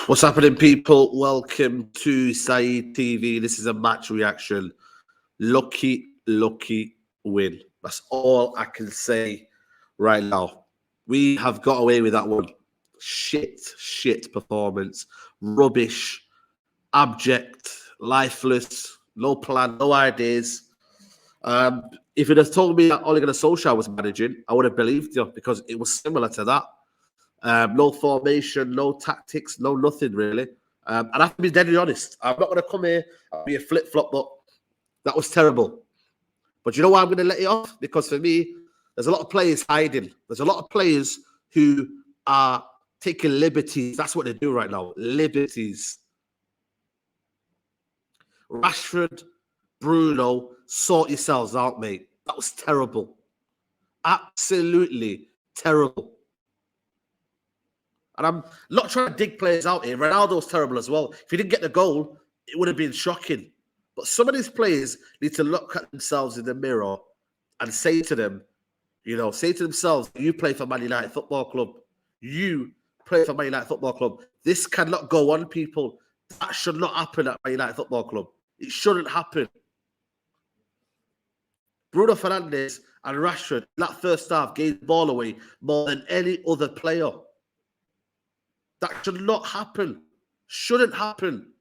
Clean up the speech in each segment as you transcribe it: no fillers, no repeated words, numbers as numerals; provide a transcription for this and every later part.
What's happening, people? Welcome to Saeed TV. This is a match reaction. Lucky win. That's all I can say right now. We have got away with that one. Shit performance. Rubbish. Abject. Lifeless. No plan. No ideas. If you'd have told me that Ole Gunnar Solskjaer was managing, I would have believed you because it was similar to that. No formation, no tactics, no nothing really. And I have to be deadly honest. I'm not going to come here and be a flip-flop, but that was terrible. But you know why I'm going to let it off? Because for me, there's a lot of players hiding. There's a lot of players who are taking liberties. That's what they do right now. Liberties. Rashford, Bruno, sort yourselves out, mate. That was terrible. Absolutely terrible. And I'm not trying to dig players out here. Ronaldo's terrible as well. If he didn't get the goal, it would have been shocking. But some of these players need to look at themselves in the mirror and say to them, say to themselves, you play for Man United Football Club. You play for Man United Football Club. This cannot go on, people. That should not happen at Man United Football Club. It shouldn't happen. Bruno Fernandes and Rashford, that first half, gave the ball away more than any other player. That should not happen. Shouldn't happen.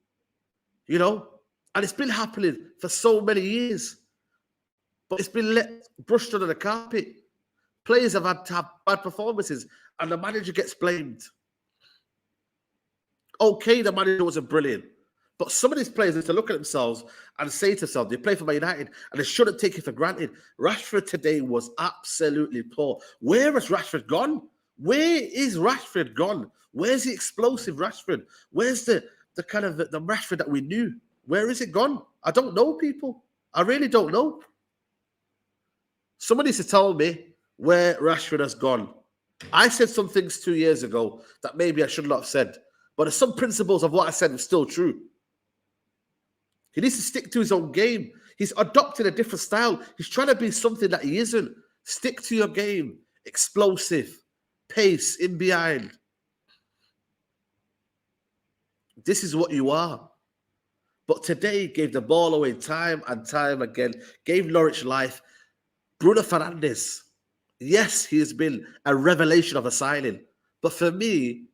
And it's been happening for so many years. But it's been brushed under the carpet. Players have had to have bad performances and the manager gets blamed. Okay, the manager wasn't brilliant. But some of these players need to look at themselves and say to themselves, they play for Man United and they shouldn't take it for granted. Rashford today was absolutely poor. Where has Rashford gone? Where is Rashford gone? Where's the explosive Rashford? Where's the kind of the Rashford that we knew? Where is it gone? I don't know, people. I really don't know. Somebody needs to tell me where Rashford has gone. I said some things 2 years ago that maybe I should not have said. But some principles of what I said are still true. He needs to stick to his own game. He's adopted a different style. He's trying to be something that he isn't. Stick to your game. Explosive. Pace in behind. This is what you are. But today gave the ball away time and time again. Gave Norwich life. Bruno Fernandes. Yes, he has been a revelation of a signing. But for me,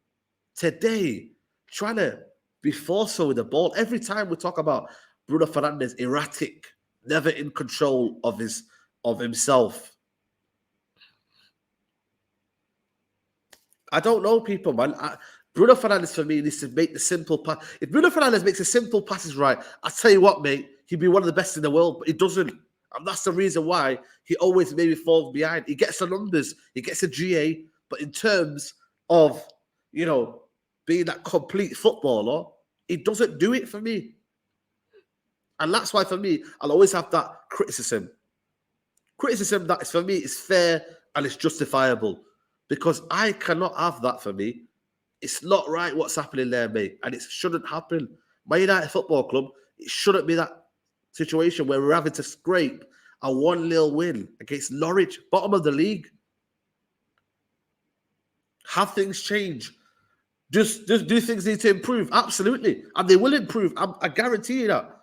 today, trying to be forceful with the ball. Every time we talk about Bruno Fernandes, erratic, never in control of himself. I don't know, people, man. Bruno Fernandes, for me, needs to make the simple pass. If Bruno Fernandes makes the simple passes right, I tell you what, mate, he'd be one of the best in the world, but he doesn't. And that's the reason why he always maybe falls behind. He gets the numbers, he gets a GA, but in terms of, being that complete footballer, he doesn't do it for me. And that's why, for me, I'll always have that criticism. Criticism that is, for me, is fair and it's justifiable. Because I cannot have that for me. It's not right what's happening there, mate. And it shouldn't happen. Man United Football Club, it shouldn't be that situation where we're having to scrape a 1-0 win against Norwich, bottom of the league. Have things change? Do things need to improve? Absolutely. And they will improve. I guarantee you that.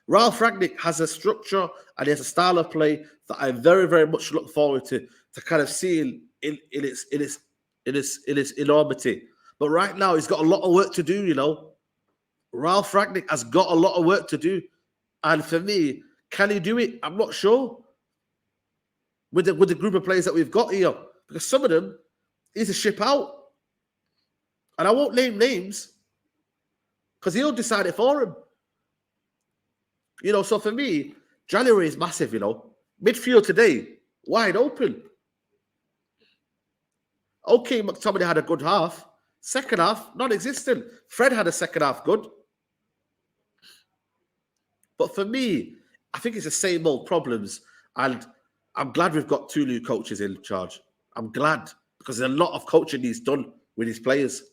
Ralph Rangnick has a structure and he has a style of play that I very, very much look forward to kind of seeing in its enormity. But right now, he's got a lot of work to do, Ralph Rangnick has got a lot of work to do. And for me, can he do it? I'm not sure. With the group of players that we've got here. Because some of them, he's a ship out. And I won't name names. Because he'll decide it for him. So for me, January is massive, Midfield today, wide open. Okay, McTominay had a good half. Second half, non-existent. Fred had a second half good. But for me, I think it's the same old problems. And I'm glad we've got 2 new coaches in charge. I'm glad. Because there's a lot of coaching he's done with his players.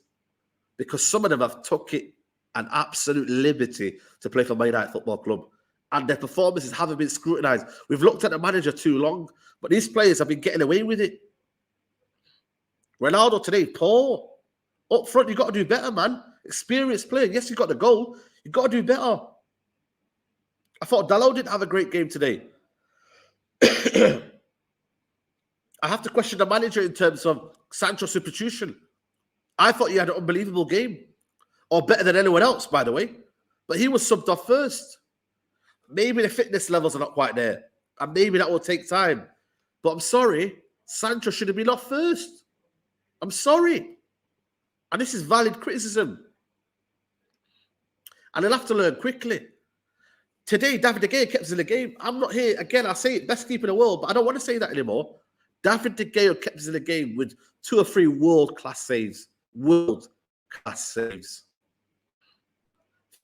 Because some of them have took it an absolute liberty to play for Man United Football Club. And their performances haven't been scrutinised. We've looked at the manager too long. But these players have been getting away with it. Ronaldo today, poor. Up front, you got to do better, man. Experienced player. Yes, you got the goal. You got to do better. I thought Dalot didn't have a great game today. I have to question the manager in terms of Sancho's substitution. I thought he had an unbelievable game, or better than anyone else, by the way. But he was subbed off first. Maybe the fitness levels are not quite there, and maybe that will take time. But I'm sorry, Sancho should have been off first. I'm sorry. And this is valid criticism. And he'll have to learn quickly. Today, David De Gea kept us in the game. I'm not here. Again, I say it, best keeper in the world, but I don't want to say that anymore. David De Gea kept us in the game with 2 or 3 world-class saves. World-class saves.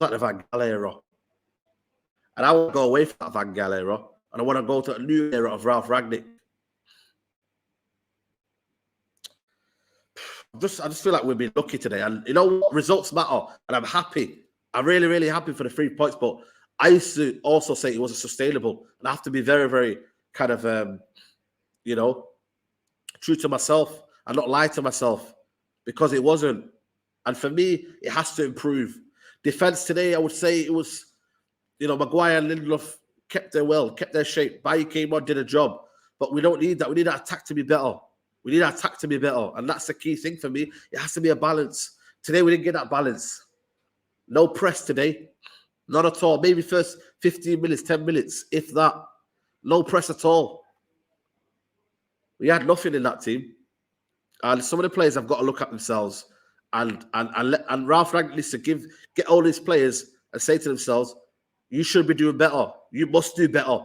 Like the Van Gaal era. And I want to go away from that Van Gaal era. And I want to go to a new era of Ralph Rangnick. I just feel like we've been lucky today. And you know what? Results matter. And I'm happy. I'm really, really happy for the 3 points. But I used to also say it wasn't sustainable. And I have to be very, very kind of, true to myself and not lie to myself, because it wasn't. And for me, it has to improve. Defense today, I would say it was, Maguire and Lindelof kept their shape. Bailly came on, did a job. But we don't need that. We need our attack to be better. And that's the key thing for me. It has to be a balance. Today, we didn't get that balance. No press today. Not at all. Maybe first 15 minutes, 10 minutes, if that. No press at all. We had nothing in that team. And some of the players have got to look at themselves. And Ralph Rangnick needs to get all these players and say to themselves, you should be doing better. You must do better.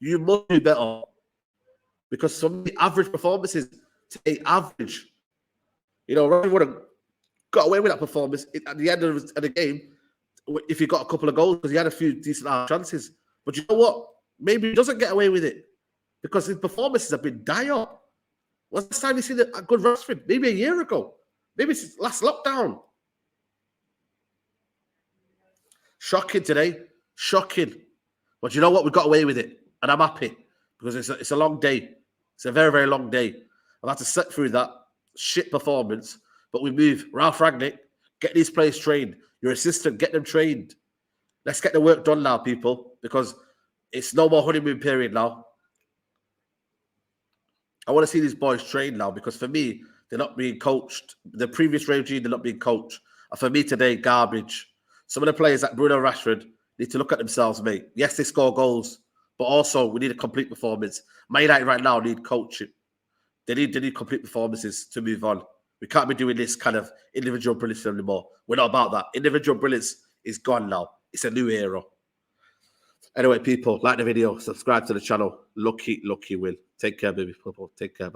You must do better. Because some of the average performances today, average. Rangnick would have got away with that performance at the end of the game if he got a couple of goals, because he had a few decent chances. But you know what? Maybe he doesn't get away with it because his performances have been dire. When's the time you seen a good Rashford? Maybe a year ago. Maybe it's last lockdown. Shocking today. Shocking. But you know what? We got away with it. And I'm happy because it's a long day. It's a very, very long day. I've had to sit through that shit performance. But we move. Ralph Rangnick, get these players trained. Your assistant, get them trained. Let's get the work done now, people, because it's no more honeymoon period now. I want to see these boys trained now, because for me, they're not being coached. The previous regime, they're not being coached. And for me today, garbage. Some of the players like Bruno, Rashford need to look at themselves, mate. Yes, they score goals, but also we need a complete performance. Man United right now need coaching. They need complete performances to move on. We can't be doing this kind of individual brilliance anymore. We're not about that. Individual brilliance is gone now. It's a new era. Anyway, people, like the video, subscribe to the channel. Lucky win. Take care, baby people. Take care.